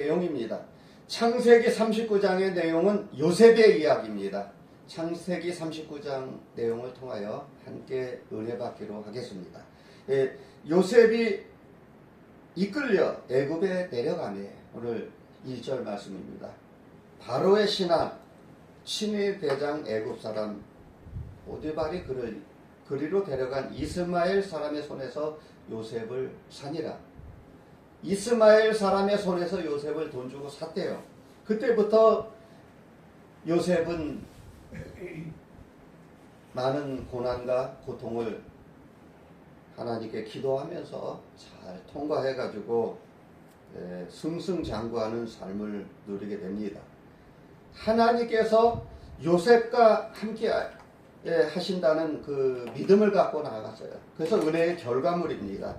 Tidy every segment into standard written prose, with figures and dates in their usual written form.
내용입니다. 창세기 39장의 내용은 요셉의 이야기입니다. 창세기 39장 내용을 통하여 함께 은혜 받기로 하겠습니다. 요셉이 이끌려 애굽에 내려가네. 오늘 1절 말씀입니다. 바로의 신하 친위 대장 애굽 사람 보디발이 그를 그리로 데려간 이스마엘 사람의 손에서 요셉을 사니라. 이스마엘 사람의 손에서 요셉을 돈 주고 샀대요. 그때부터 요셉은 많은 고난과 고통을 하나님께 기도하면서 잘 통과해가지고 승승장구하는 삶을 누리게 됩니다. 하나님께서 요셉과 함께 하신다는 그 믿음을 갖고 나아갔어요. 그래서 은혜의 결과물입니다.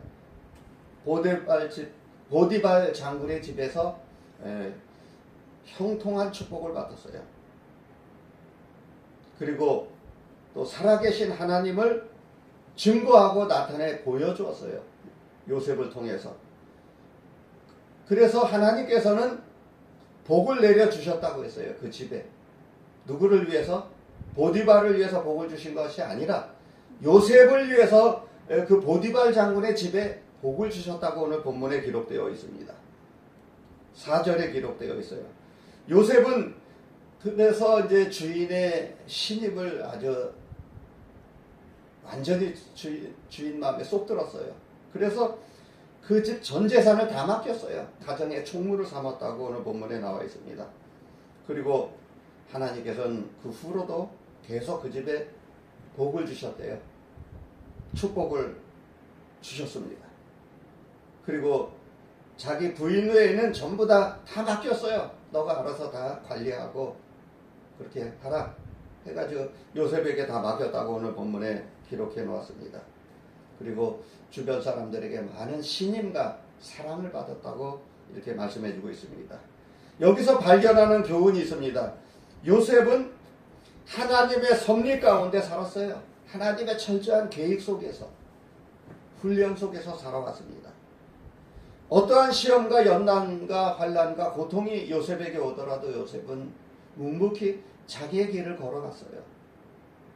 보디발 장군의 집에서 형통한 축복을 받았어요. 그리고 또 살아계신 하나님을 증거하고 나타내 보여주었어요. 요셉을 통해서. 그래서 하나님께서는 복을 내려주셨다고 했어요. 그 집에. 누구를 위해서? 보디발을 위해서 복을 주신 것이 아니라 요셉을 위해서 그 보디발 장군의 집에 복을 주셨다고 오늘 본문에 기록되어 있습니다. 4절에 기록되어 있어요. 요셉은 그래서 이제 주인의 신임을 아주 완전히 주인 마음에 쏙 들었어요. 그래서 그 집 전 재산을 다 맡겼어요. 가정의 총무를 삼았다고 오늘 본문에 나와 있습니다. 그리고 하나님께서는 그 후로도 계속 그 집에 복을 주셨대요. 축복을 주셨습니다. 그리고 자기 부인 외에는 전부 다 맡겼어요. 너가 알아서 다 관리하고 그렇게 하라 해가지고 요셉에게 다 맡겼다고 오늘 본문에 기록해 놓았습니다. 그리고 주변 사람들에게 많은 신임과 사랑을 받았다고 이렇게 말씀해 주고 있습니다. 여기서 발견하는 교훈이 있습니다. 요셉은 하나님의 섭리 가운데 살았어요. 하나님의 철저한 계획 속에서, 훈련 속에서 살아왔습니다. 어떠한 시험과 연난과 환난과 고통이 요셉에게 오더라도 요셉은 묵묵히 자기의 길을 걸어갔어요.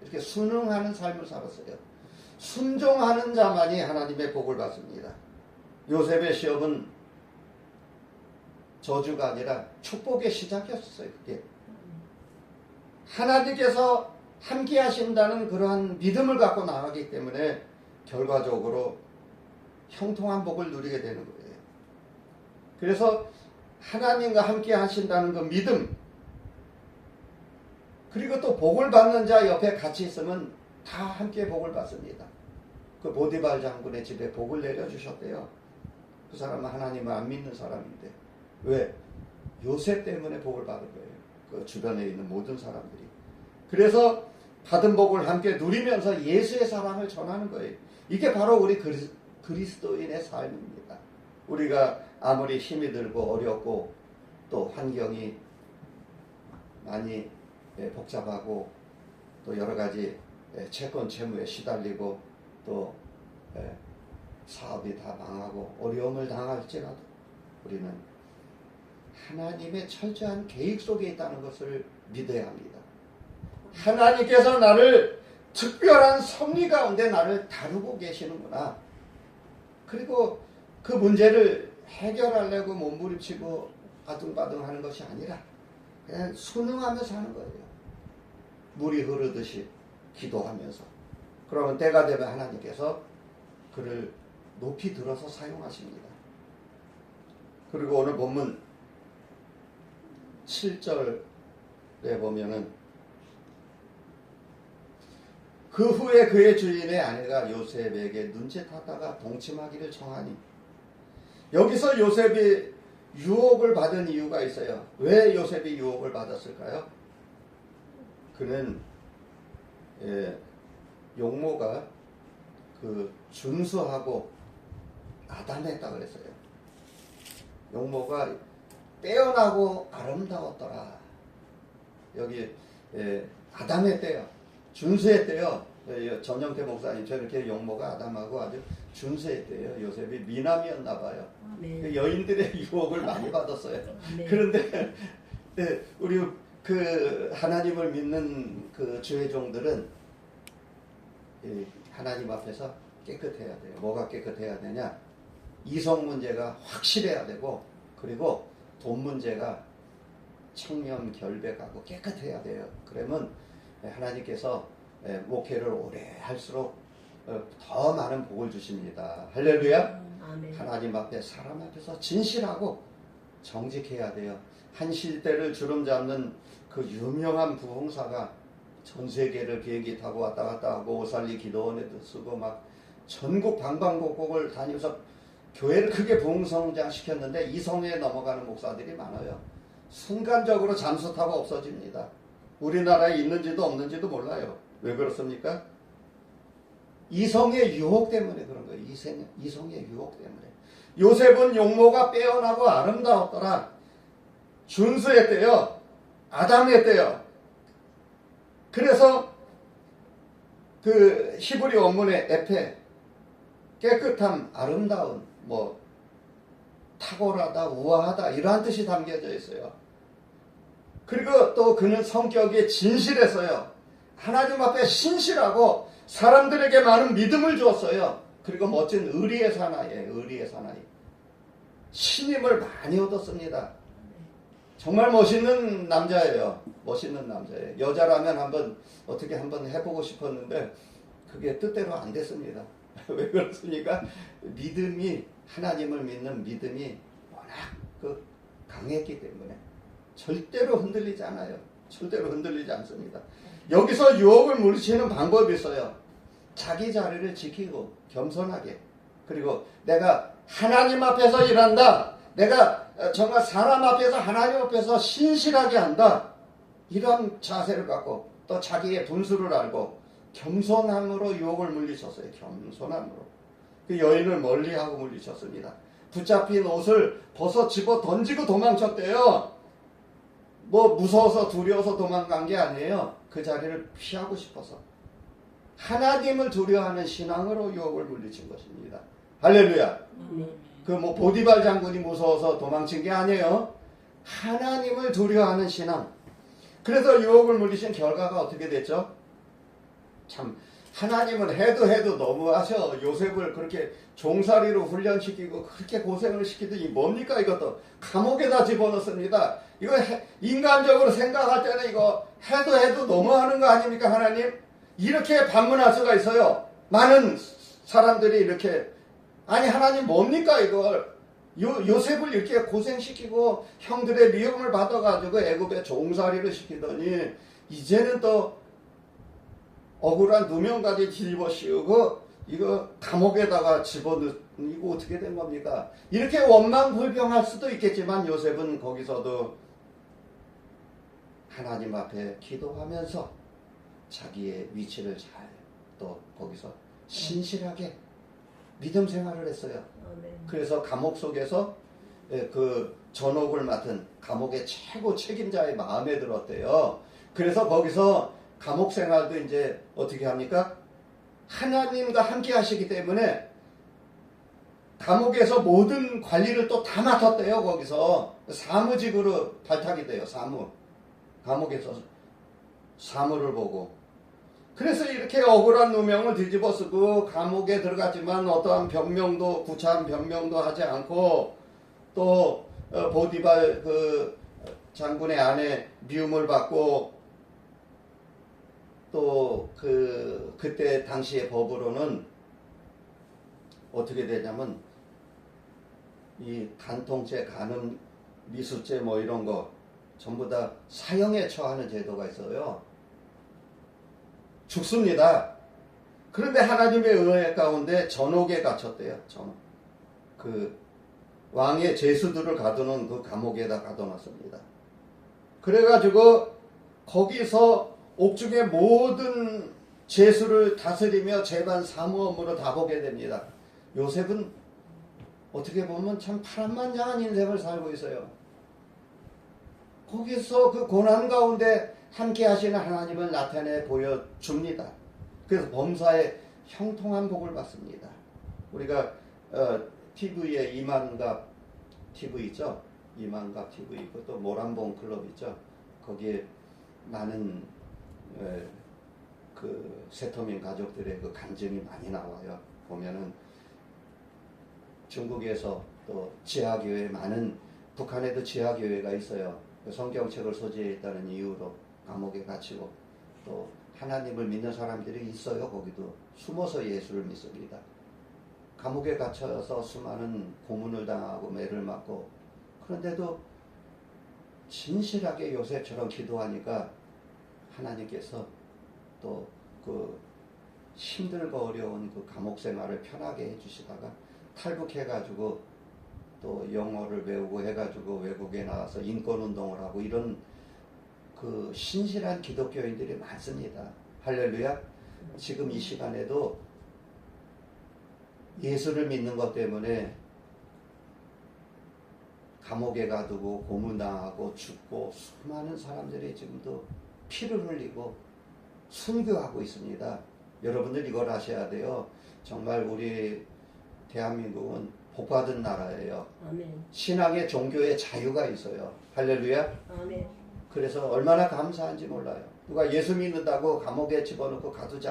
이렇게 순응하는 삶을 살았어요. 순종하는 자만이 하나님의 복을 받습니다. 요셉의 시험은 저주가 아니라 축복의 시작이었어요. 그게 하나님께서 함께 하신다는 그러한 믿음을 갖고 나가기 때문에 결과적으로 형통한 복을 누리게 되는 거예요. 그래서 하나님과 함께 하신다는 그 믿음, 그리고 또 복을 받는 자 옆에 같이 있으면 다 함께 복을 받습니다. 그 보디발 장군의 집에 복을 내려주셨대요. 그 사람은 하나님을 안 믿는 사람인데 왜? 요셉 때문에 복을 받은 거예요. 그 주변에 있는 모든 사람들이. 그래서 받은 복을 함께 누리면서 예수의 사랑을 전하는 거예요. 이게 바로 우리 그리스도인의 삶입니다. 우리가 아무리 힘이 들고 어렵고 또 환경이 많이 복잡하고 또 여러 가지 채권 채무에 시달리고 또 사업이 다 망하고 어려움을 당할지라도 우리는 하나님의 철저한 계획 속에 있다는 것을 믿어야 합니다. 하나님께서 나를 특별한 섭리 가운데 나를 다루고 계시는구나. 그리고 그 문제를 해결하려고 몸부림치고 아둥바둥 하는 것이 아니라 그냥 순응하며 사는 거예요. 물이 흐르듯이 기도하면서. 그러면 때가 되면 하나님께서 그를 높이 들어서 사용하십니다. 그리고 오늘 본문 7절에 보면은 그 후에 그의 주인의 아내가 요셉에게 눈짓하다가 동침하기를 청하니, 여기서 요셉이 유혹을 받은 이유가 있어요. 왜 요셉이 유혹을 받았을까요? 그는 용모가 그 준수하고 아담했다 그랬어요. 용모가 빼어나고 아름다웠더라. 여기 아담했대요. 준수했대요. 전영태 목사님 저렇게 용모가 아담하고 아주 준수했대요. 요셉이 미남이었나 봐요. 네. 여인들의 유혹을 많이 받았어요. 네. 그런데 우리 그 하나님을 믿는 그 주의 종들은 하나님 앞에서 깨끗해야 돼요. 뭐가 깨끗해야 되냐? 이성 문제가 확실해야 되고, 그리고 돈 문제가 청렴결백하고 깨끗해야 돼요. 그러면 하나님께서 목회를 오래 할수록 더 많은 복을 주십니다. 할렐루야. 아멘. 하나님 앞에 사람 앞에서 진실하고 정직해야 돼요. 한 시대를 주름잡는 그 유명한 부흥사가 전 세계를 비행기 타고 왔다 갔다 하고 오살리 기도원에도 쓰고 막 전국 방방곡곡을 다니면서 교회를 크게 부흥성장 시켰는데 이성에 넘어가는 목사들이 많아요. 순간적으로 잠수 타고 없어집니다. 우리나라에 있는지도 없는지도 몰라요. 왜 그렇습니까? 이성의 유혹 때문에 그런 거예요. 이성의 유혹 때문에. 요셉은 용모가 빼어나고 아름다웠더라. 준수했대요. 아담했대요. 그래서 그 히브리 원문의 에페, 깨끗함, 아름다운, 탁월하다, 우아하다 이러한 뜻이 담겨져 있어요. 그리고 또 그는 성격이 진실했어요. 하나님 앞에 신실하고 사람들에게 많은 믿음을 주었어요. 그리고 멋진 의리의 사나이예요. 의리의 사나이. 신임을 많이 얻었습니다. 정말 멋있는 남자예요. 멋있는 남자예요. 여자라면 어떻게 한번 해보고 싶었는데 그게 뜻대로 안 됐습니다. 왜 그렇습니까? 믿음이, 하나님을 믿는 믿음이 워낙 강했기 때문에 절대로 흔들리지 않아요. 절대로 흔들리지 않습니다. 여기서 유혹을 물리치는 방법이 있어요. 자기 자리를 지키고 겸손하게, 그리고 내가 하나님 앞에서 일한다, 내가 정말 사람 앞에서 하나님 앞에서 신실하게 한다, 이런 자세를 갖고 또 자기의 분수를 알고 겸손함으로 유혹을 물리쳤어요. 겸손함으로. 그 여인을 멀리하고 물리쳤습니다. 붙잡힌 옷을 벗어 집어 던지고 도망쳤대요. 무서워서 두려워서 도망간 게 아니에요. 그 자리를 피하고 싶어서. 하나님을 두려워하는 신앙으로 유혹을 물리친 것입니다. 할렐루야. 보디발 장군이 무서워서 도망친 게 아니에요. 하나님을 두려워하는 신앙. 그래서 유혹을 물리친 결과가 어떻게 됐죠? 참, 하나님은 해도 너무하셔. 요셉을 그렇게 종살이로 훈련시키고 그렇게 고생을 시키더니 뭡니까 이것도. 감옥에다 집어넣습니다. 이거 인간적으로 생각할 때는 이거 해도 너무하는 거 아닙니까 하나님? 이렇게 반문할 수가 있어요. 많은 사람들이 이렇게, 아니 하나님 뭡니까 이걸. 요셉을 이렇게 고생시키고 형들의 미움을 받아가지고 애굽에 종살이를 시키더니 이제는 또 억울한 누명까지 뒤집어 씌우고 이거 감옥에다가 집어넣고 이거 어떻게 된 겁니까? 이렇게 원망불평할 수도 있겠지만 요셉은 거기서도 하나님 앞에 기도하면서 자기의 위치를 잘 또 거기서 신실하게 믿음 생활을 했어요. 그래서 감옥 속에서 그 전옥을 맡은 감옥의 최고 책임자의 마음에 들었대요. 그래서 거기서 감옥 생활도 이제 어떻게 합니까? 하나님과 함께 하시기 때문에 감옥에서 모든 관리를 또 다 맡았대요. 거기서 사무직으로 발탁이 돼요. 감옥에서 사무를 보고. 그래서 이렇게 억울한 누명을 뒤집어 쓰고 감옥에 들어갔지만 어떠한 병명도, 구차한 병명도 하지 않고 또 보디발 그 장군의 아내 미움을 받고 또 그때 당시의 법으로는 어떻게 되냐면 이 간통죄, 간음, 미수죄 이런 거 전부 다 사형에 처하는 제도가 있어요. 죽습니다. 그런데 하나님의 은혜 가운데 전옥에 갇혔대요. 전옥. 그 왕의 제수들을 가두는 그 감옥에다 가둬놨습니다. 그래가지고 거기서 옥중의 모든 제수를 다스리며 재반 사무 업무를 다 보게 됩니다. 요셉은 어떻게 보면 참 파란만장한 인생을 살고 있어요. 거기서 그 고난 가운데 함께 하시는 하나님을 나타내 보여줍니다. 그래서 범사에 형통한 복을 받습니다. 우리가 TV에 이만갑 TV 있죠. 이만갑 TV 있고 또 모란봉 클럽 있죠. 거기에 많은 그 세터민 가족들의 그 간증이 많이 나와요. 보면은 중국에서 또 지하교회 많은 북한에도 지하교회가 있어요. 성경책을 소지했다는 이유로 감옥에 갇히고 또 하나님을 믿는 사람들이 있어요. 거기도 숨어서 예수를 믿습니다. 감옥에 갇혀서 수많은 고문을 당하고 매를 맞고 그런데도 진실하게 요셉처럼 기도하니까 하나님께서 또 그 힘들고 어려운 그 감옥 생활을 편하게 해주시다가 탈북해가지고 또 영어를 배우고 해가지고 외국에 나가서 인권운동을 하고 이런 그 신실한 기독교인들이 많습니다. 할렐루야. 지금 이 시간에도 예수를 믿는 것 때문에 감옥에 가두고 고문당하고 죽고 수많은 사람들이 지금도 피를 흘리고 순교하고 있습니다. 여러분들 이걸 아셔야 돼요. 정말 우리 대한민국은 복받은 나라예요. 아멘. 신앙의 종교의 자유가 있어요. 할렐루야. 아멘. 그래서 얼마나 감사한지 몰라요. 누가 예수 믿는다고 감옥에 집어넣고 가두지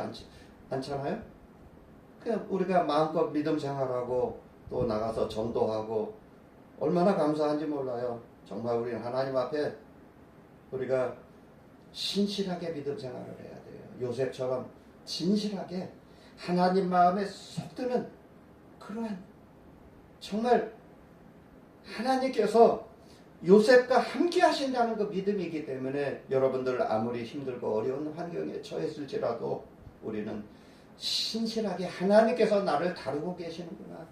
않잖아요. 그냥 우리가 마음껏 믿음 생활하고 또 나가서 전도하고 얼마나 감사한지 몰라요. 정말 우리는 하나님 앞에 우리가 신실하게 믿음 생활을 해야 돼요. 요셉처럼 진실하게 하나님 마음에 속 드는 그러한 정말 하나님께서 요셉과 함께 하신다는 그 믿음이기 때문에 여러분들 아무리 힘들고 어려운 환경에 처했을지라도 우리는 신실하게 하나님께서 나를 다루고 계시는구나.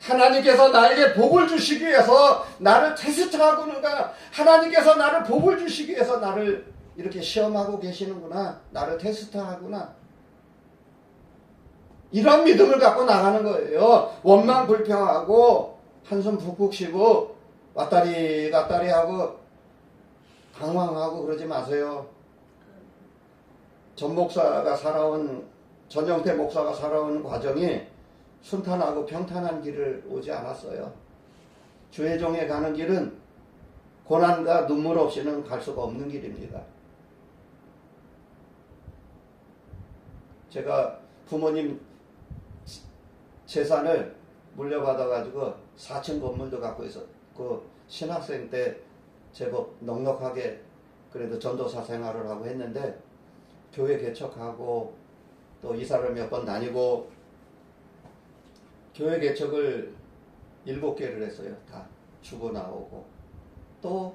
하나님께서 나에게 복을 주시기 위해서 나를 테스트하고는가. 하나님께서 나를 복을 주시기 위해서 나를 이렇게 시험하고 계시는구나. 나를 테스트하구나. 이런 믿음을 갖고 나가는 거예요. 원망 불평하고 한숨 푹푹 쉬고 왔다리 갔다리 하고 당황하고 그러지 마세요. 전영태 목사가 살아온 과정이 순탄하고 평탄한 길을 오지 않았어요. 주의종에 가는 길은 고난과 눈물 없이는 갈 수가 없는 길입니다. 제가 부모님 재산을 물려받아가지고 4층 건물도 갖고 있어. 그 신학생 때 제법 넉넉하게 그래도 전도사 생활을 하고 했는데 교회 개척하고 또 이사를 몇 번 다니고 교회 개척을 7개를 했어요. 다 주고 나오고 또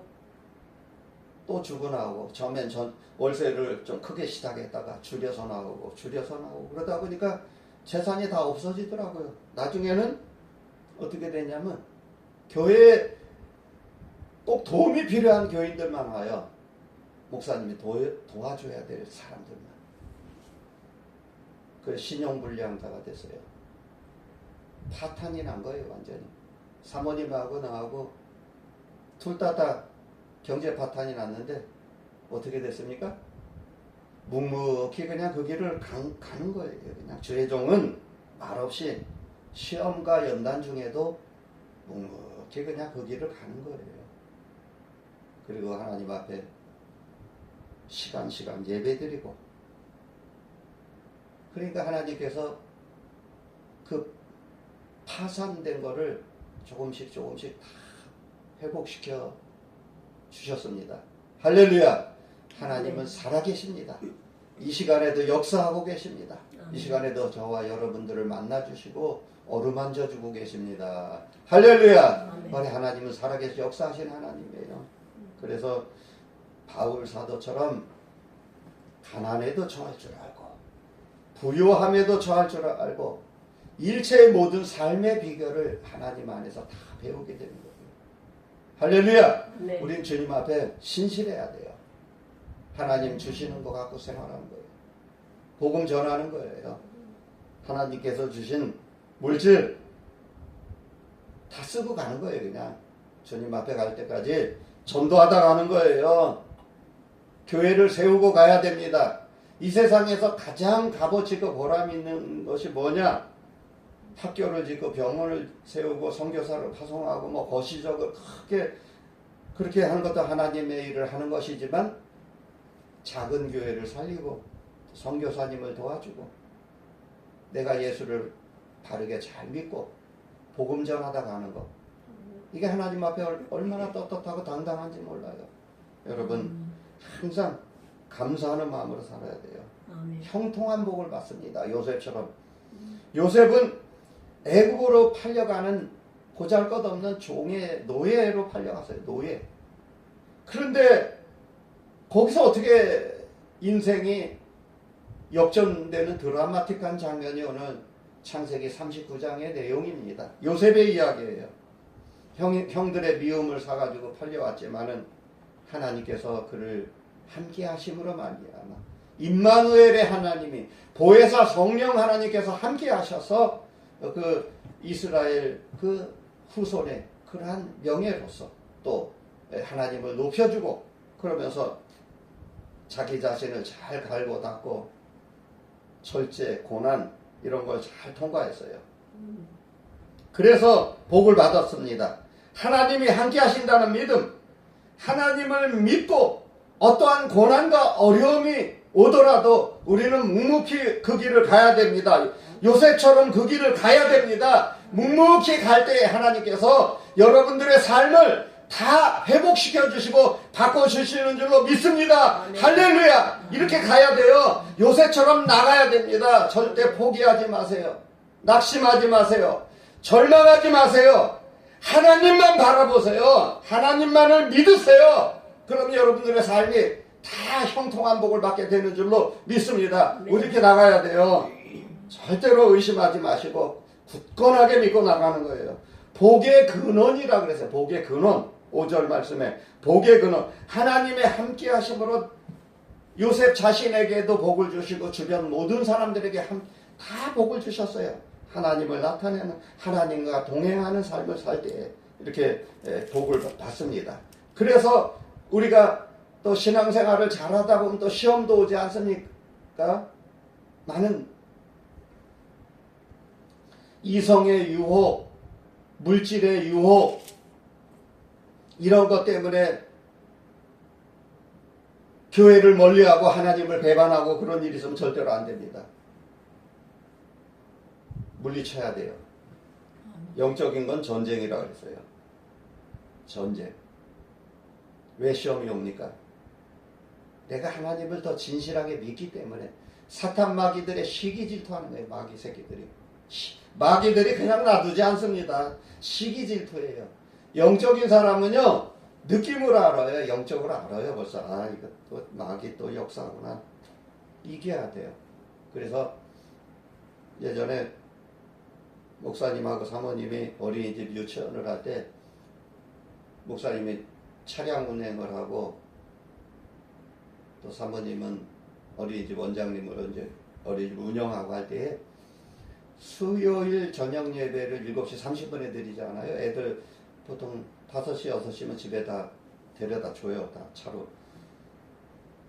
주고 나오고 처음엔 월세를 좀 크게 시작했다가 줄여서 나오고 그러다 보니까 재산이 다 없어지더라고요. 나중에는 어떻게 되냐면 교회에 꼭 도움이 필요한 교인들만 와요. 목사님이 도와줘야 될 사람들만. 그래서 신용불량자가 됐어요. 파탄이 난 거예요. 완전히. 사모님하고 나하고 둘 다 경제 파탄이 났는데 어떻게 됐습니까? 묵묵히 그냥 그 길을 가는 거예요. 그냥 주의 종은 말없이 시험과 연단 중에도 묵묵히 그냥 그 길을 가는 거예요. 그리고 하나님 앞에 시간 예배드리고 그러니까 하나님께서 그 파산된 거를 조금씩 다 회복시켜 주셨습니다. 할렐루야. 하나님은 살아계십니다. 이 시간에도 역사하고 계십니다. 이 시간에도 저와 여러분들을 만나주시고 어루만져 주고 계십니다. 할렐루야. 우리 하나님은 살아계시 역사하신 하나님이에요. 그래서 바울 사도처럼 가난에도 처할 줄 알고 부요함에도 처할 줄 알고 일체의 모든 삶의 비결을 하나님 안에서 다 배우게 되는 거예요. 할렐루야. 네. 우린 주님 앞에 신실해야 돼요. 하나님 주시는 거 갖고 생활하는 거예요. 복음 전하는 거예요. 하나님께서 주신 물질 다 쓰고 가는 거예요. 그냥 주님 앞에 갈 때까지 전도하다 가는 거예요. 교회를 세우고 가야 됩니다. 이 세상에서 가장 값어치고 보람 있는 것이 뭐냐? 학교를 짓고 병원을 세우고 선교사를 파송하고 뭐 거시적으로 크게 그렇게 하는 것도 하나님의 일을 하는 것이지만 작은 교회를 살리고 선교사님을 도와주고 내가 예수를 바르게 잘 믿고 복음 전하다 가는 것, 이게 하나님 앞에 얼마나 떳떳하고 당당한지 몰라요. 여러분 항상 감사하는 마음으로 살아야 돼요. 아멘. 형통한 복을 받습니다. 요셉처럼. 요셉은 애국으로 팔려가는 보잘것없는 종의 노예로 팔려갔어요. 노예. 그런데 거기서 어떻게 인생이 역전되는 드라마틱한 장면이 오늘 창세기 39장의 내용입니다. 요셉의 이야기예요. 형들의 미움을 사가지고 팔려왔지만은 하나님께서 그를 함께 하심으로 말미암아 임마누엘의 하나님이 보혜사 성령 하나님께서 함께 하셔서 그 이스라엘 그 후손의 그러한 명예로서 또 하나님을 높여주고 그러면서 자기 자신을 잘 갈고 닦고 절제, 고난 이런 걸 잘 통과했어요. 그래서 복을 받았습니다. 하나님이 함께 하신다는 믿음, 하나님을 믿고 어떠한 고난과 어려움이 오더라도 우리는 묵묵히 그 길을 가야 됩니다. 요셉처럼 그 길을 가야 됩니다. 묵묵히 갈 때 하나님께서 여러분들의 삶을 다 회복시켜 주시고 바꿔 주시는 줄로 믿습니다. 아멘. 할렐루야. 이렇게 가야 돼요. 요셉처럼 나가야 됩니다. 절대 포기하지 마세요. 낙심하지 마세요. 절망하지 마세요. 하나님만 바라보세요. 하나님만을 믿으세요. 그럼 여러분들의 삶이 다 형통한 복을 받게 되는 줄로 믿습니다. 네. 이렇게 나가야 돼요. 절대로 의심하지 마시고 굳건하게 믿고 나가는 거예요. 복의 근원이라 그랬어요. 복의 근원. 5절 말씀에 복의 근원. 하나님의 함께 하심으로 요셉 자신에게도 복을 주시고 주변 모든 사람들에게 다 복을 주셨어요. 하나님을 나타내는, 하나님과 동행하는 삶을 살 때 이렇게 복을 받습니다. 그래서 우리가 또 신앙생활을 잘하다 보면 또 시험도 오지 않습니까? 많은 이성의 유혹, 물질의 유혹, 이런 것 때문에 교회를 멀리하고 하나님을 배반하고 그런 일이 있으면 절대로 안 됩니다. 물리쳐야 돼요. 영적인 건 전쟁이라고 그랬어요. 전쟁. 왜 시험이 옵니까? 내가 하나님을 더 진실하게 믿기 때문에. 사탄 마귀들의 시기 질투하는 거예요. 마귀 새끼들이. 마귀들이 그냥 놔두지 않습니다. 시기 질투예요. 영적인 사람은요, 느낌으로 알아요. 영적으로 알아요. 벌써 이거 또 마귀 또 역사구나. 이겨야 돼요. 그래서 예전에 목사님하고 사모님이 어린이집 유치원을 할 때 목사님이 차량 운행을 하고 또 사모님은 어린이집 원장님으로 이제 어린이집 운영하고 할 때에 수요일 저녁 예배를 7시 30분에 드리잖아요. 애들 보통 5시, 6시면 집에 다 데려다 줘요. 다 차로.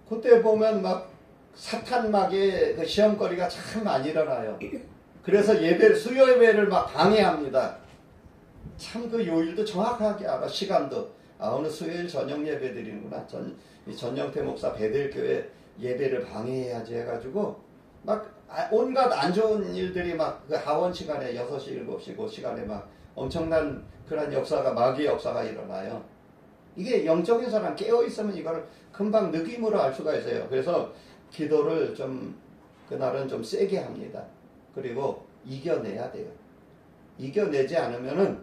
그때 보면 막 사탄 마귀의 그 시험거리가 참 많이 일어나요. 그래서 수요 예배를 막 방해합니다. 참 그 요일도 정확하게 알아. 시간도. 오늘 수요일 저녁 예배 드리는구나. 전영태 목사 베델교회 예배를 방해해야지 해가지고 막 온갖 안 좋은 일들이 막 그 하원 시간에 6시, 7시 그 시간에 막 엄청난 그런 역사가, 마귀의 역사가 일어나요. 이게 영적인 사람 깨어있으면 이걸 금방 느낌으로 알 수가 있어요. 그래서 기도를 그날은 좀 세게 합니다. 그리고 이겨내야 돼요. 이겨내지 않으면은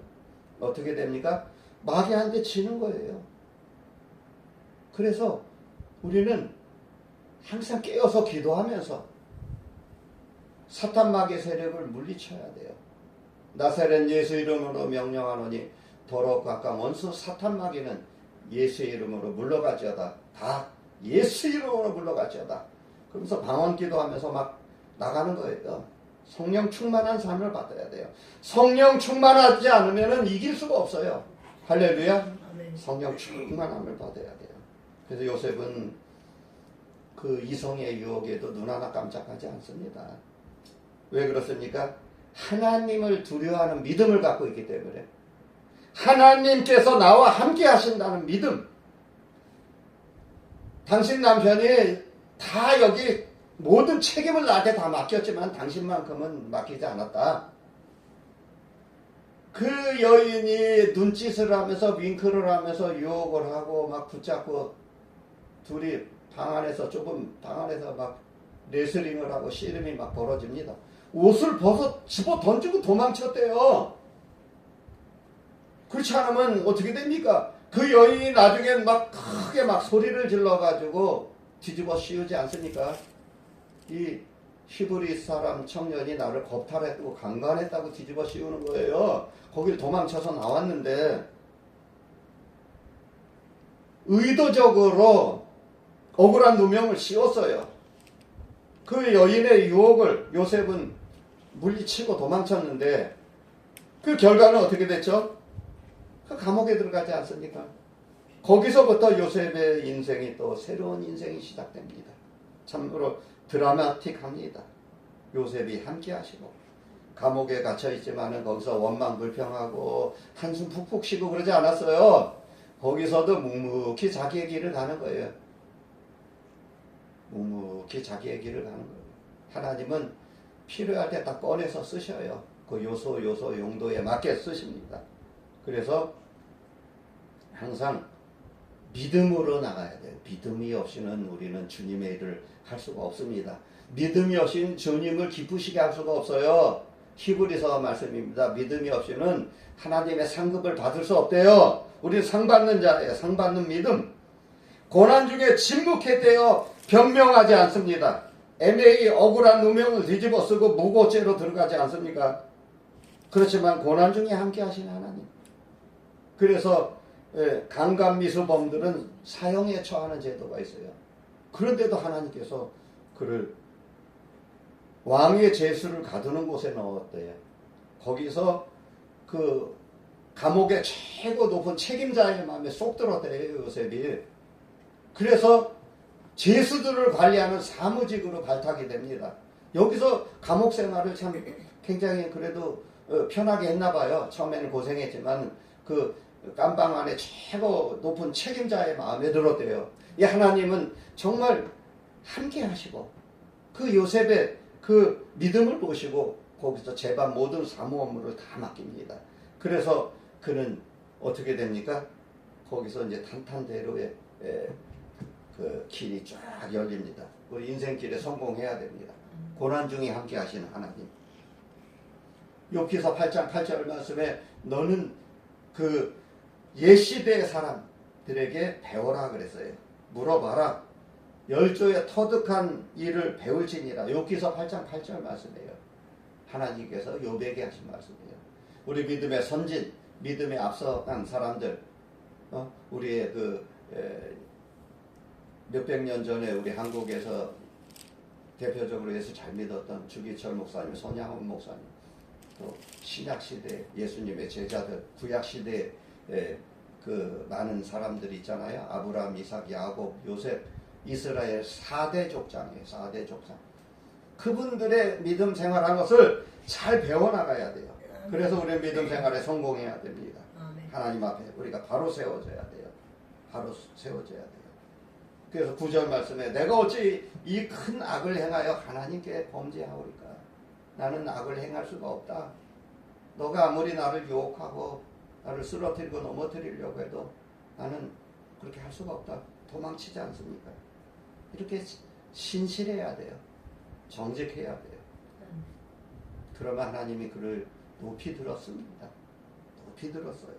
어떻게 됩니까? 마귀한테 지는 거예요. 그래서 우리는 항상 깨어서 기도하면서 사탄 마귀의 세력을 물리쳐야 돼요. 나사렛 예수 이름으로 명령하노니 더럽고 가까운 원수 사탄 마귀는 예수의 이름으로 물러가지어다. 다 예수 이름으로 물러가지어다. 그러면서 방언 기도하면서 막 나가는 거예요. 성령 충만한 삶을 받아야 돼요. 성령 충만하지 않으면 이길 수가 없어요. 할렐루야. 성령 충만함을 받아야 돼요. 그래서 요셉은 그 그 이성의 유혹에도 눈 하나 깜짝하지 않습니다. 왜 그렇습니까? 하나님을 두려워하는 믿음을 갖고 있기 때문에, 하나님께서 나와 함께 하신다는 믿음. 당신 남편이 다 여기 모든 책임을 나한테 다 맡겼지만 당신만큼은 맡기지 않았다. 그 여인이 눈짓을 하면서 윙크를 하면서 유혹을 하고 막 붙잡고 둘이 방 안에서, 좁은 방 안에서 막 레슬링을 하고 씨름이 막 벌어집니다. 옷을 벗어 집어 던지고 도망쳤대요. 그렇지 않으면 어떻게 됩니까? 그 여인이 나중엔 막 크게 막 소리를 질러가지고 뒤집어 씌우지 않습니까? 이 히브리 사람 청년이 나를 겁탈했고 강간했다고 뒤집어 씌우는 거예요. 거길 도망쳐서 나왔는데 의도적으로 억울한 누명을 씌웠어요. 그 여인의 유혹을 요셉은 물리치고 도망쳤는데 그 결과는 어떻게 됐죠? 그 감옥에 들어가지 않습니까? 거기서부터 요셉의 인생이 또 새로운 인생이 시작됩니다. 참으로 드라마틱합니다. 요셉이 함께 하시고 감옥에 갇혀 있지만은 거기서 원망불평하고 한숨 푹푹 쉬고 그러지 않았어요. 거기서도 묵묵히 자기의 길을 가는 거예요. 묵묵히 자기의 길을 가는 거예요. 하나님은 필요할 때 딱 꺼내서 쓰셔요. 그 요소 용도에 맞게 쓰십니다. 그래서 항상 믿음으로 나가야 돼요. 믿음이 없이는 우리는 주님의 일을 할 수가 없습니다. 믿음이 없이는 주님을 기쁘시게 할 수가 없어요. 히브리서 말씀입니다. 믿음이 없이는 하나님의 상급을 받을 수 없대요. 우리는 상 받는 자예요. 상 받는 믿음. 고난 중에 침묵했대요. 변명하지 않습니다. 애매히 억울한 누명을 뒤집어 쓰고 무고죄로 들어가지 않습니까? 그렇지만 고난 중에 함께 하시는 하나님. 그래서 강간미수범들은 사형에 처하는 제도가 있어요. 그런데도 하나님께서 그를 왕의 제수를 가두는 곳에 넣었대요. 거기서 그 감옥의 최고 높은 책임자의 마음에 쏙 들었대요, 요셉이. 그래서 제수들을 관리하는 사무직으로 발탁이 됩니다. 여기서 감옥 생활을 참 굉장히 그래도 편하게 했나 봐요. 처음에는 고생했지만 그 깜방 안에 최고 높은 책임자의 마음에 들었대요. 이 하나님은 정말 함께 하시고 그 요셉의 그 믿음을 보시고 거기서 제반 모든 사무 업무를 다 맡깁니다. 그래서 그는 어떻게 됩니까? 거기서 이제 탄탄대로의 그 길이 쫙 열립니다. 우리 인생길에 성공해야 됩니다. 고난 중에 함께 하시는 하나님. 욥기서 8장 8절 말씀에 너는 그 옛시대의 사람들에게 배워라 그랬어요. 물어봐라. 열조의 터득한 일을 배울지니라. 욥기서 8장 8절 말씀이에요. 하나님께서 욥에게 하신 말씀이에요. 우리 믿음의 선진, 믿음에 앞서간 사람들, 우리의 그 몇백 년 전에 우리 한국에서 대표적으로 예수 잘 믿었던 주기철 목사님, 손양원 목사님, 또 신약시대 예수님의 제자들, 구약시대에 그 많은 사람들이 있잖아요. 아브라함, 이삭, 야곱, 요셉, 이스라엘 4대 족장이에요. 4대 족장. 그분들의 믿음 생활한 것을 잘 배워나가야 돼요. 그래서 우리 믿음 생활에 성공해야 됩니다. 하나님 앞에 우리가 바로 세워져야 돼요. 바로 세워져야 돼요. 그래서 9절 말씀에 내가 어찌 이 큰 악을 행하여 하나님께 범죄하오리까. 나는 악을 행할 수가 없다. 너가 아무리 나를 유혹하고 나를 쓰러뜨리고 넘어뜨리려고 해도 나는 그렇게 할 수가 없다. 도망치지 않습니까? 이렇게 신실해야 돼요. 정직해야 돼요. 그러면 하나님이 그를 높이 들었습니다. 높이 들었어요.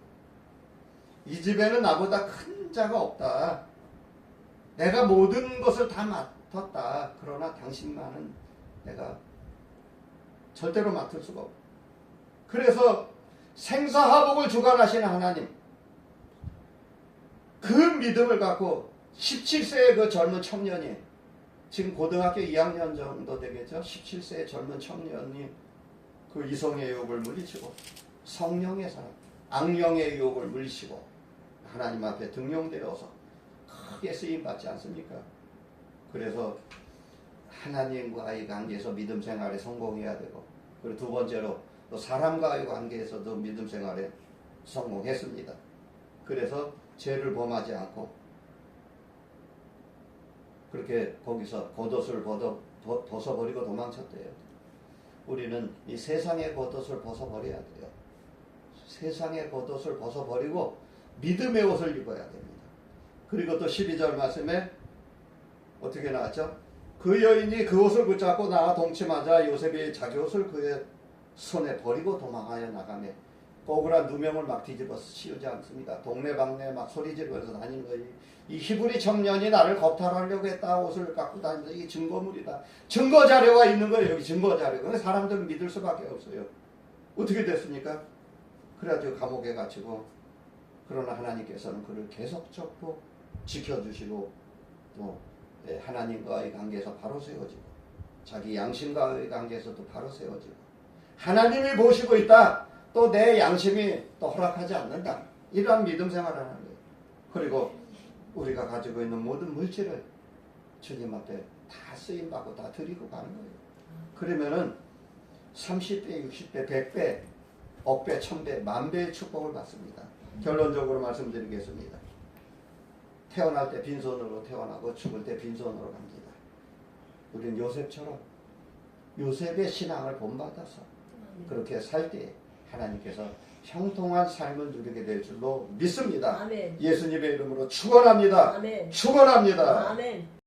이 집에는 나보다 큰 자가 없다. 내가 모든 것을 다 맡았다. 그러나 당신만은 내가 절대로 맡을 수가 없다. 그래서 생사화복을 주관하시는 하나님, 그 믿음을 갖고 17세의 그 젊은 청년이, 지금 고등학교 2학년 정도 되겠죠. 17세의 젊은 청년이 그 이성의 유혹을 물리치고 성령의 사람, 악령의 유혹을 물리치고 하나님 앞에 등용되어서 크게 쓰임받지 않습니까? 그래서 하나님과의 관계에서 믿음 생활에 성공해야 되고, 그리고 두 번째로 또 사람과의 관계에서도 믿음 생활에 성공했습니다. 그래서 죄를 범하지 않고 그렇게 거기서 겉옷을 벗어버리고 도망쳤대요. 우리는 이 세상의 겉옷을 벗어버려야 돼요. 세상의 겉옷을 벗어버리고 믿음의 옷을 입어야 됩니다. 그리고 또 12절 말씀에 어떻게 나왔죠? 그 여인이 그 옷을 붙잡고 나와 동침하자 요셉이 자기 옷을 그의 손에 버리고 도망하여 나가네. 억울한 누명을 막 뒤집어서 씌우지 않습니다. 동네방네 막 소리 지르면서 다니는 거예요. 이 히브리 청년이 나를 겁탈하려고 했다. 옷을 갖고 다니면서 이게 증거물이다. 증거 자료가 있는 거예요. 여기 증거 자료. 그래서 사람들은 믿을 수밖에 없어요. 어떻게 됐습니까? 그래가지고 감옥에 갇히고, 그러나 하나님께서는 그를 계속적으로 지켜주시고 또 하나님과의 관계에서 바로 세워지고 자기 양심과의 관계에서도 바로 세워지고, 하나님이 보시고 있다. 또 내 양심이 또 허락하지 않는다. 이러한 믿음 생활을 하는 거예요. 그리고 우리가 가지고 있는 모든 물질을 주님 앞에 다 쓰임받고 다 드리고 가는 거예요. 그러면은 30배, 60배, 100배, 억배, 1000배, 만배의 축복을 받습니다. 결론적으로 말씀드리겠습니다. 태어날 때 빈손으로 태어나고 죽을 때 빈손으로 갑니다. 우리는 요셉처럼 요셉의 신앙을 본받아서 그렇게 살 때 하나님께서 형통한 삶을 누리게 될 줄로 믿습니다. 아멘. 예수님의 이름으로 축원합니다. 아멘. 축원합니다. 아멘.